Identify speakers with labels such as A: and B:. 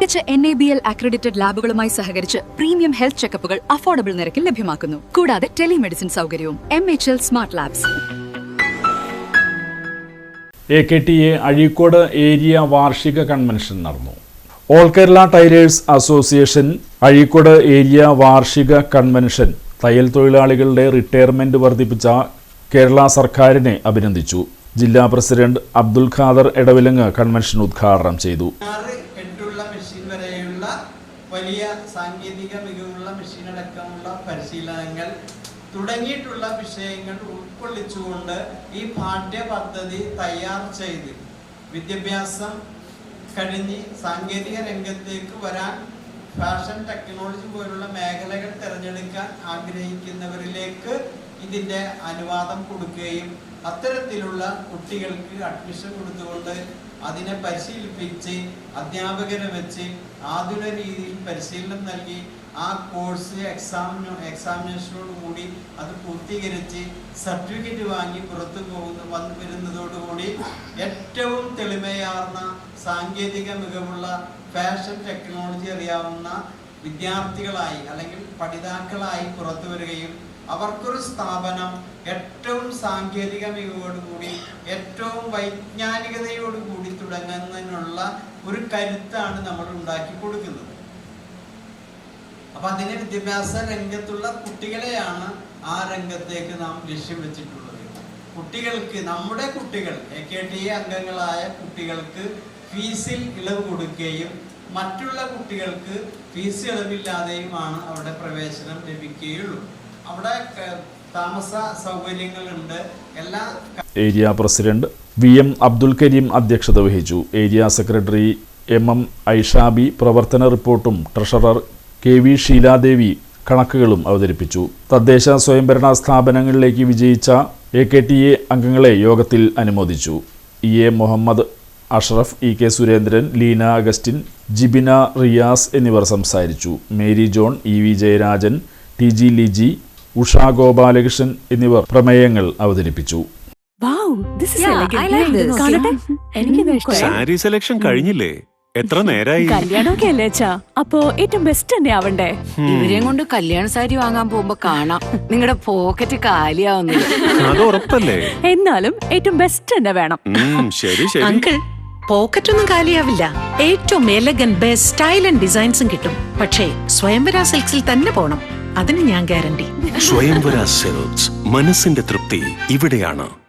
A: മികച്ച NABL accredited ലാബുകളുമായി സഹകരിച്ച് premium health ചെക്കപ്പുകൾ affordable നിരക്കിൽ ലഭ്യമാക്കുന്നു. കൂടാതെ ടെലിമെഡിസിൻ സൗകര്യവും. MHL smart labs.
B: AKTA Azhikode area വാർഷിക കൺവെൻഷൻ നടന്നു. All Kerala tailors association Azhikode area വാർഷിക കൺവെൻഷൻ തയ്യൽ തൊഴിലാളികളുടെ റിട്ടയർമെന്റ് വർദ്ധിപ്പിച്ച കേരള സർക്കാരിനെ അഭിനന്ദിച്ചു. ജില്ലാ പ്രസിഡന്റ് അബ്ദുൽ ഖാദർ എടവിലങ്ങ് കൺവെൻഷൻ ഉദ്ഘാടനം ചെയ്തു.
C: വലിയ സാങ്കേതിക മികവുള്ള മെഷീനടക്കമുള്ള പരിശീലനങ്ങൾ തുടങ്ങിയിട്ടുള്ള വിഷയങ്ങൾ ഉൾക്കൊള്ളിച്ചുകൊണ്ട് ഈ പാഠ്യപദ്ധതി തയ്യാർ ചെയ്ത് വിദ്യാഭ്യാസം കഴിഞ്ഞ് സാങ്കേതിക രംഗത്തേക്ക് വരാൻ ഫാഷൻ ടെക്നോളജി പോലുള്ള മേഖലകൾ തിരഞ്ഞെടുക്കാൻ ആഗ്രഹിക്കുന്നവരിലേക്ക് ഇതിൻ്റെ അനുവാദം കൊടുക്കുകയും അത്തരത്തിലുള്ള കുട്ടികൾക്ക് അഡ്മിഷൻ കൊടുത്തുകൊണ്ട് അതിനെ പരിശീലിപ്പിച്ച് അധ്യാപകരെ വെച്ച് ആധുനിക രീതിയിൽ പരിശീലനം നൽകി ആ കോഴ്സ് എക്സാമിനേഷനോട് കൂടി അത് പൂർത്തീകരിച്ച് സർട്ടിഫിക്കറ്റ് വാങ്ങി പുറത്തു വരുന്നതോടുകൂടി ഏറ്റവും തെളിമയാർന്ന സാങ്കേതിക മികവുള്ള ഫാഷൻ ടെക്നോളജി അറിയാവുന്ന വിദ്യാർത്ഥികളായി അല്ലെങ്കിൽ പഠിതാക്കളായി പുറത്തു വരികയും അവർക്കൊരു സ്ഥാപനം ഏറ്റവും സാങ്കേതിക മികവോടുകൂടി ഏറ്റവും വൈജ്ഞാനികതയോടുകൂടി തുടങ്ങുന്നതിനുള്ള ഒരു കരുത്താണ് നമ്മൾ ഉണ്ടാക്കി കൊടുക്കുന്നത്. അപ്പൊ അതിന് വിദ്യാഭ്യാസ രംഗത്തുള്ള കുട്ടികളെയാണ് ആ രംഗത്തേക്ക് നാം ലക്ഷ്യം വെച്ചിട്ടുള്ളത്. കുട്ടികൾക്ക്, നമ്മുടെ കുട്ടികൾ, AKTA അംഗങ്ങളായ കുട്ടികൾക്ക് ഫീസിൽ ഇളവ് കൊടുക്കുകയും മറ്റുള്ള കുട്ടികൾക്ക് ഫീസ് ഇളവില്ലാതെയുമാണ് അവിടെ പ്രവേശനം ലഭിക്കുകയുള്ളൂ. അവിടെ താമസ സൗകര്യങ്ങളുണ്ട്. എല്ലാ
B: area president VM Abdul Kareem അധ്യക്ഷത വഹിച്ചു. ഏരിയ സെക്രട്ടറി MM ഐഷാബി പ്രവർത്തന റിപ്പോർട്ടും ട്രഷറർ KV ഷീലാദേവി കണക്കുകളും അവതരിപ്പിച്ചു. തദ്ദേശ സ്വയംഭരണ സ്ഥാപനങ്ങളിലേക്ക് വിജയിച്ച AKTA അംഗങ്ങളെ യോഗത്തിൽ അനുമോദിച്ചു. EA Muhammad Ashraf, EK Surendran, Leena Augustine, Jibina Riyas എന്നിവർ സംസാരിച്ചു. Mary John, EV Jayarajan, TG Liji, Usha Gopalakrishnan എന്നിവർ പ്രമേയങ്ങൾ അവതരിപ്പിച്ചു.
D: സാരി സെലക്ഷൻ കഴിഞ്ഞില്ലേ? എത്ര നേരായി?
E: കല്യാണമൊക്കെ അല്ലേ അച്ഛാ, അപ്പോ ഏറ്റവും ബെസ്റ്റ് തന്നെ ആവണ്ടേ?
F: ഇവരെയും കൊണ്ട് കല്യാണ സാരി വാങ്ങാൻ പോകുമ്പോ കാണാം നിങ്ങളുടെ പോക്കറ്റ് കാലിയാവുന്നത്.
D: അത് ഉറപ്പല്ലേ?
E: എന്നാലും ഏറ്റവും ബെസ്റ്റ് തന്നെ വേണം.
D: ശരി ശരി
G: അങ്കിൾ, പോക്കറ്റ് ഒന്നും കാലിയാവില്ല. ഏറ്റവും എലഗൻ ബെസ്റ്റ് സ്റ്റൈൽ ആൻഡ് ഡിസൈൻസും കിട്ടും. പക്ഷേ സ്വയംവര സിൽക്സിൽ തന്നെ പോണം, അതിന് ഞാൻ ഗ്യാരണ്ടി.
D: സ്വയംവര സിൽക്സ്, മനസ്സിന്റെ തൃപ്തി ഇവിടെയാണ്.